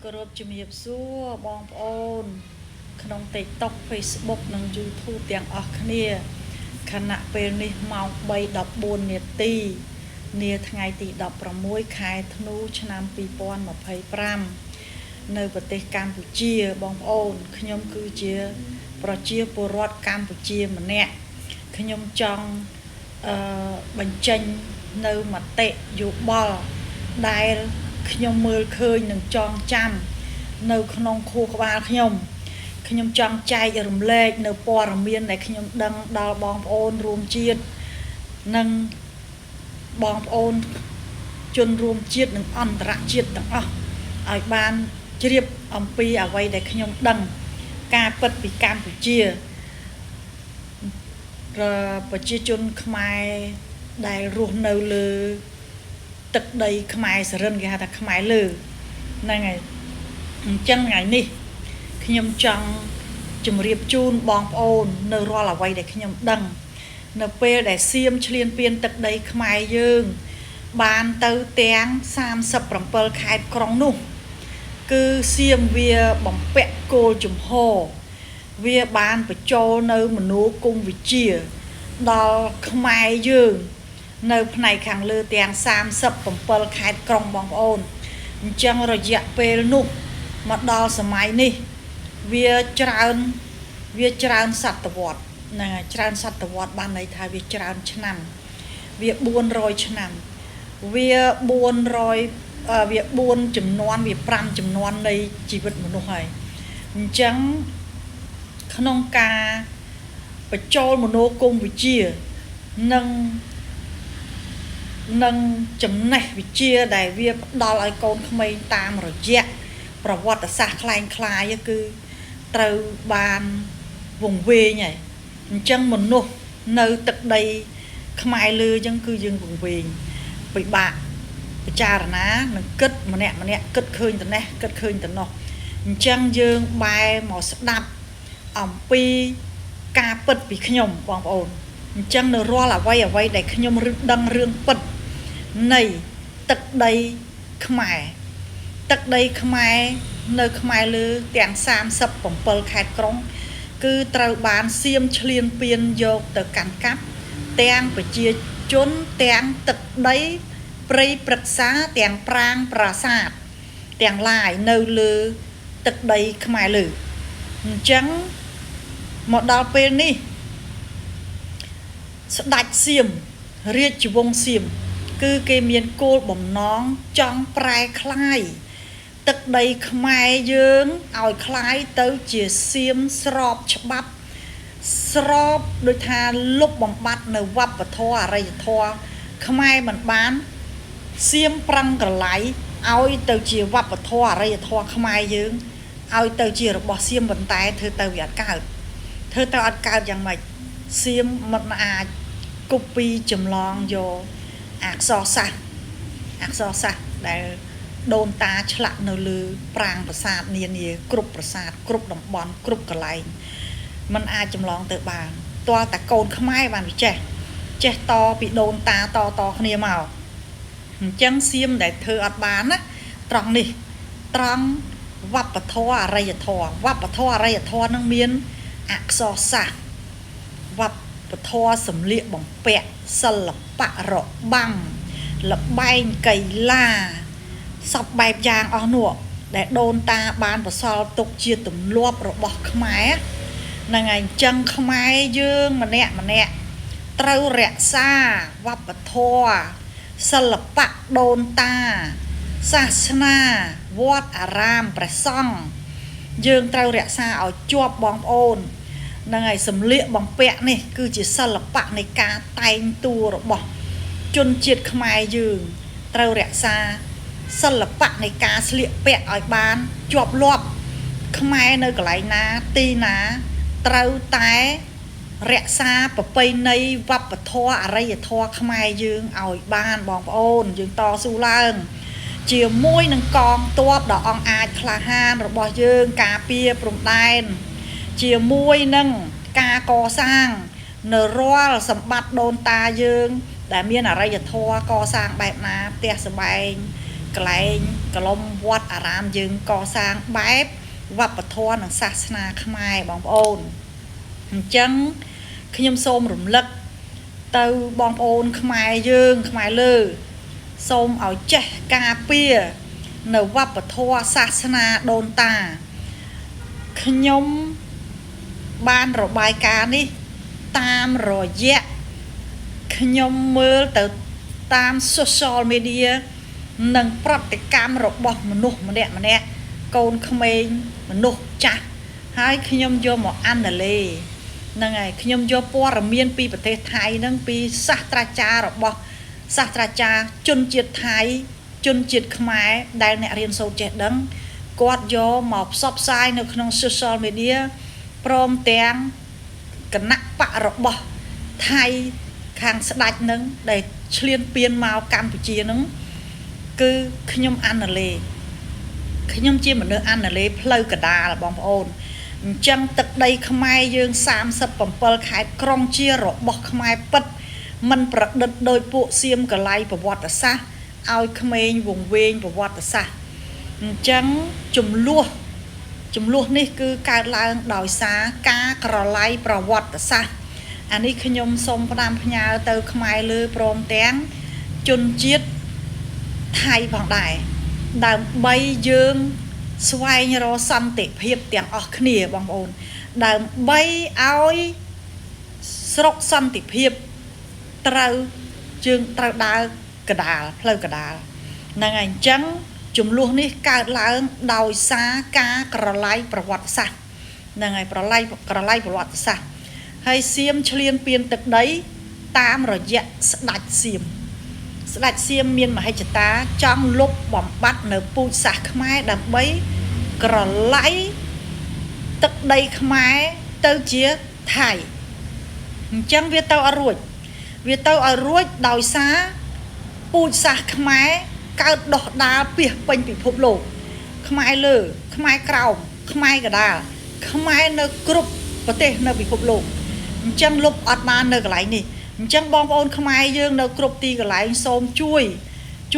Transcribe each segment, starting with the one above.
គោរពជំរាបសួរបងប្អូនក្នុង TikTok Facebook និង YouTube ទាំងអស់គ្នាខណៈពេលនេះម៉ោង 3:14 នាទីនាថ្ងៃទី 16 ខែធ្នូឆ្នាំ 2025 នៅប្រទេសកម្ពុជាបងប្អូនខ្ញុំគឺជាប្រជាពលរដ្ឋកម្ពុជាម្នាក់ខ្ញុំចង់បញ្ចេញនៅមតិយោបល់ដែលខ្ញុំមើលឃើញនឹងចងចាំនៅក្នុងខួរក្បាលខ្ញុំចង់ចែករំលែកនៅព័ត៌មានដែលខ្ញុំដឹងដល់បងប្អូនរួមជាតិនិងបងប្អូនជនរួមជាតិនិងអន្តរជាតិទាំងអស់ឲ្យបានជ្រាបអំពីអ្វីដែលខ្ញុំដឹងការពិតពីកម្ពុជាប្រជាជនខ្មែរដែលរស់នៅលើទឹកដីខ្មែរសរិនគេហៅថាខ្មែរលើហ្នឹងហើយអញ្ចឹងថ្ងៃនេះខ្ញុំចង់ជម្រាបជូនបងប្អូននៅរាល់អ្វីដែលខ្ញុំដឹងនៅពេលដែលសៀមឈ្លានពានទឹកដីខ្មែរយើងបានទៅទាំង37ខេត្តក្រុងនោះគឺសៀមវាបំពាក់គោលជំហរវាបានបញ្ចូលនៅមនោគមវិជ្ជាដល់ខ្មែរយើងនៅផ្នែកខាងលើទាំង37ខេត្តក្រុងបងប្អូនអញ្ចឹងរយៈពេលនោះមកដល់សម័យនេះវាច្រើនសតវត្សហ្នឹងហើយច្រើនសតវត្សបានន័យថាវាច្រើនឆ្នាំវា400ឆ្នាំវា4ចំនួនវា5ចំនួននៃជីវិតមនុស្សហើយអញ្ចឹងក្នុងការបញ្ចូលមនោគមវិជ្ជានិងចំណេះវិជ្ជាដែលវាផ្ដល់ឲ្យកូនក្មេងតាមរយៈប្រវត្តិសាស្ត្រคล้ายៗគឺត្រូវបានវង្វេងហើយអញ្ចឹងមនុស្សនៅទឹកដីខ្មែរលើអញ្ចឹងគឺយើងវង្វេងពិបាកពិចារណានិងគិតម្នាក់គិតឃើញទៅនេះគិតឃើញទៅនោះអញ្ចឹងយើងបែរមកស្ដាប់អំពីការពិតពីខ្ញុំបងប្អូនអញ្ចឹងនៅរាល់អ្វីដែលខ្ញុំដឹងរឿងពិតនៃទឹកដីខ្មែរនៅខ្មែរលើទាំង37ខេត្តក្រុងគឺត្រូវបានសៀមឈ្លានពានយកទៅកាន់កាប់ទាំងប្រជាជនទាំងទឹកដីព្រៃព្រឹក្សាទាំងប្រាង្គប្រាសាទទាំងឡាយនៅលើទឹកដីខ្មែរលើអញ្ចឹងមកដល់ពេលនេះស្ដេចសៀមរាជវង្សសៀមគឺគេមានគោលបំណងចង់ប្រែក្លាយទឹកដីខ្មែរយើងឲ្យคล้ายទៅជាសៀមស្របច្បាប់ស្របដូចថាលុបបំបាត់នៅវប្បធម៌អរិយធម៌ខ្មែរមិនបានសៀមប្រឹងក្រឡៃឲ្យទៅជាវប្បធម៌អរិយធម៌ខ្មែរយើងឲ្យទៅជារបស់សៀមប៉ុន្តែធ្វើទៅវាអត់កើតយ៉ាងម៉េចសៀមមិនអាចគប់ពីចម្លងយកអក្សរសាស្ត្រដែលដូនតាឆ្លាក់នៅលើប្រាង្គប្រាសាទនានាគ្រប់ប្រាសាទគ្រប់តំបន់គ្រប់កន្លែងมันអាចចម្លងទៅបានទាល់តែកូនខ្មែរបានវាចេះតពីដូនតាតគ្នាមកអញ្ចឹងសៀមដែលធ្វើអត់បានណាត្រង់នេះត្រង់វប្បធម៌អរិយធម៌នឹងមានអក្សរសាស្ត្រវប្បធម៌សម្លៀកបំពាក់សិល្បៈរបាំល្បែងកីឡាសពបែបយ៉ាងអស់នោះដែលដូនតាបានបន្សល់ទុកជាទម្លាប់របស់ខ្មែរហ្នឹងហើយអញ្ចឹងខ្មែរយើងម្នាក់ត្រូវរក្សាវប្បធម៌សិល្បៈដូនតាសាសនាវត្តអារាមព្រះសង្ឃយើងត្រូវរក្សាឲ្យជាប់បងប្អូនហ្នឹងហើយសម្លៀកបំពាក់នេះគឺជាសិល្បៈនៃការតែងតួរបស់ជនជាតិខ្មែរយើងត្រូវរក្សាសិល្បៈនៃការស្លៀកពាក់ឲ្យបានជាប់លាប់ខ្មែរនៅកន្លែងណាទីណាត្រូវតែរក្សាប្រពៃណីវប្បធម៌អរិយធម៌ខ្មែរយើងឲ្យបានបងប្អូនយើងតស៊ូឡើងជាមួយនឹងកងទ័ពដ៏អង់អាចក្លាហានរបស់យើងការពារព្រំដែនជាមួយនឹងការកសាងនៅរាល់សម្បត្តិដូនតាយើងដែលមានអរិយធម៌កសាងបែបណាផ្ទះសម្បែងកន្លែង កលំវត្តអារាមយើងកសាងបែបវប្បធម៌និងសាសនាខ្មែរបងប្អូនអញ្ចឹងខ្ញុំសូមរំលឹកទៅបងប្អូនខ្មែរយើងខ្មែរលើសូមឲ្យចេះការពារនៅវប្បធម៌សាសនាដូនតាខ្ញុំបានរបាយការណ៍នេះតាមរយៈខ្ញុំមើលទៅតាម social media និងប្រតិកម្មរបស់មនុស្សម្នាក់កូនក្មេងមនុស្សចាស់ហើយខ្ញុំយកមកអានលេហ្នឹងហើយខ្ញុំយកព័ត៌មានពីប្រទេសថៃហ្នឹងពីសាស្ត្រាចារ្យរបស់សាស្ត្រាចារ្យជនជាតិថៃជនជាតិខ្មែរដែលអ្នករៀនសូត្រចេះដឹងគាត់យកមកផ្សព្វផ្សាយនៅក្នុង social media ព្រមទាំងគណៈបករបស់ថៃខាងស្ដេចនឹងដែលឈ្លានពានមកកម្ពុជានឹងគឺខ្ញុំអានលេខ្ញុំជាមនុស្សអានលេផ្លូវកដាលបងប្អូនអញ្ចឹងទឹកដីខ្មែរយើង37ខេត្តក្រុងជារបស់ខ្មែរពិតមិនប្រឌិតដោយពួកសៀមកលៃប្រវត្តិសាស្ត្រឲ្យក្មេងវង្វេងប្រវត្តិសាស្ត្រអញ្ចឹងចំនួននេះគឺកើតឡើងដោយសារការក្រឡៃប្រវត្តិសាស្ត្រអានេះខ្ញុំសូមផ្ដាំផ្ញើទៅខ្មែរលើព្រមទាំងជនជាតិថៃផងដែរដើម្បីយើងស្វែងរកសន្តិភាពទាំងអស់គ្នាបងប្អូនដើម្បីឲ្យស្រុកសន្តិភាពយើងត្រូវដើរកដាលផ្លូវកដាលហ្នឹងហើយអញ្ចឹងចំនួននេះកើតឡើងដោយសារការក្រឡៃប្រវត្តិសាស្ត្រហ្នឹងហើយក្រឡៃប្រវត្តិសាស្ត្រហើយសៀមឈ្លានពានទឹកដីតាមរយៈស្ដេចសៀមមានមហិច្ឆតាចង់លុបបំបត្តិនៅពូជសាសន៍ខ្មែរដើម្បីក្រឡៃទឹកដីខ្មែរទៅជាថៃអញ្ចឹងវាទៅឲ្យរួចដោយសារពូជសាសន៍ខ្មែរកើតដុះដាលពាសពេញពិភពលោកខ្មែរលើខ្មែរក្រោមខ្មែរកដាលខ្មែរនៅគ្រប់ប្រទេសនៅពិភពលោកអញ្ចឹងលុបអត់បាននៅកន្លែងនេះអញ្ចឹងបងប្អូនខ្មែរយើងនៅគ្រប់ទីកន្លែងសូមជួ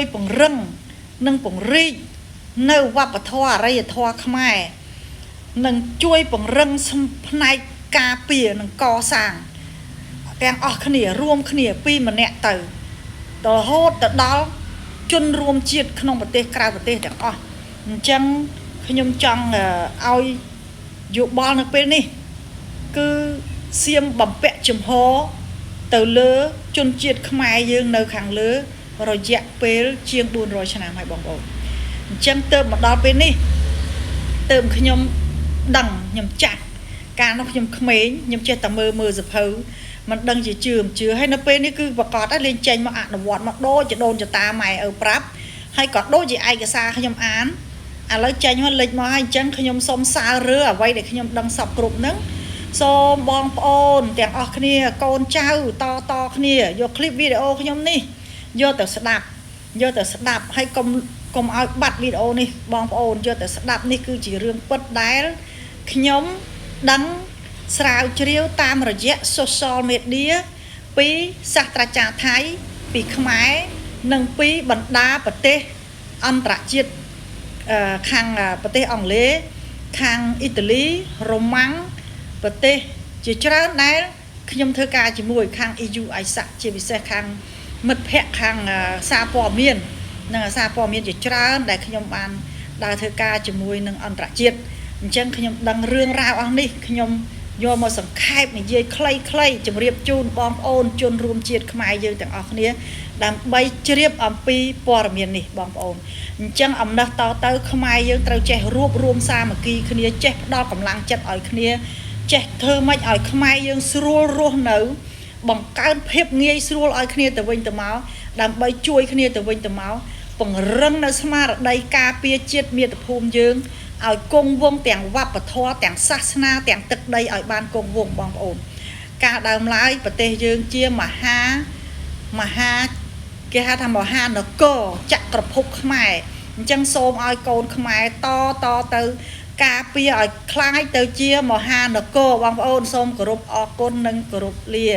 យពង្រឹងនិងពង្រីកនៅវប្បធម៌អរិយធម៌ខ្មែរនិងជួយពង្រឹងផ្នែកការពារនិងកសាងទាំងអស់គ្នារួមគ្នាពីម្នាក់ទៅរហូតទៅដល់ជនរួមជាតិក្នុងប្រទេសក្រៅប្រទេសទាំងអស់អញ្ចឹងខ្ញុំចង់ឲ្យយោបល់នៅពេលនេះគឺសៀមបំពាក់ចំហទៅលើជនជាតិខ្មែរយើងនៅខាងលើរយៈពេលជាង400ឆ្នាំហើយបងប្អូនអញ្ចឹងទៅមកដល់ពេលនេះទៅខ្ញុំដឹងខ្ញុំចាស់កាលនោះខ្ញុំក្មេងខ្ញុំចេះតែមើលសភៅមិនដឹងជាជឿហើយនៅពេលនេះគឺប្រកាសហើយលេងចេញមកអនុវត្តមកដូចជាដូនចតាម៉ែឪប្រាប់ហើយក៏ដូចជាឯកសារខ្ញុំអានឥឡូវចេញមកលេចមកហើយអញ្ចឹងខ្ញុំសូមសាររើអ្វីដែលខ្ញុំដឹងសពគ្រប់ហ្នឹងសូមបងប្អូនទាំងអស់គ្នាកូនចៅតគ្នាយកคลิปវីដេអូខ្ញុំនេះយកទៅស្ដាប់ហើយកុំឲ្យបាត់វីដេអូនេះបងប្អូនយកទៅស្ដាប់នេះគឺជារឿងពិតដែលខ្ញុំដឹងស្រាវជ្រាវតាមរយៈ social media ពីសាស្ត្រាចារ្យថៃពីខ្មែរនិងពីបណ្ដាប្រទេសអន្តរជាតិខាងប្រទេសអង់គ្លេសខាងអ៊ីតាលីរ៉ូម៉ាំងប្រទេសជាច្រើនដែលខ្ញុំធ្វើការជាមួយខាង EU អៃសាក់ជាពិសេសខាងមិត្តភ័ក្តិខាងសារព័ត៌មាននិងសារព័ត៌មានជាច្រើនដែលខ្ញុំបានដើរធ្វើការជាមួយនឹងអន្តរជាតិអញ្ចឹងខ្ញុំដឹងរឿងរ៉ាវអស់នេះខ្ញុំយកមកសង្ខេបនិយាយខ្លីៗជម្រាបជូនបងប្អូនជនរួមជាតិខ្មែរយើងទាំងអស់គ្នាដើម្បីជ្រាបអំពីព័ត៌មាននេះបងប្អូនអញ្ចឹងអំណះតទៅខ្មែរយើងត្រូវចេះរួបរวมសាមគ្គីគ្នាចេះផ្ដល់កម្លាំងចិត្តឲ្យគ្នាចេះធ្វើម៉េចឲ្យខ្មែរយើងស្រួលរស់នៅបង្កើនភាពងាយស្រួលឲ្យគ្នាទៅវិញទៅមកដើម្បីជួយគ្នាទៅវិញទៅមកពង្រឹងនៅស្មារតីការពារជាតិមាតុភូមិយើងឲ្យគង់វង្សទាំងវប្បធម៌ទាំងសាសនាទាំងទឹកដីឲ្យបានគង់វង្សបងប្អូនការដើមឡើយប្រទេសយើងជាមហាគេហៅថាមហានគរចក្រភពខ្មែរអញ្ចឹងសូមឲ្យកូនខ្មែរតទៅការពារឲ្យคล้ายទៅជាមហានគរបងប្អូនសូមគោរពអរគុណនិងគោរពលា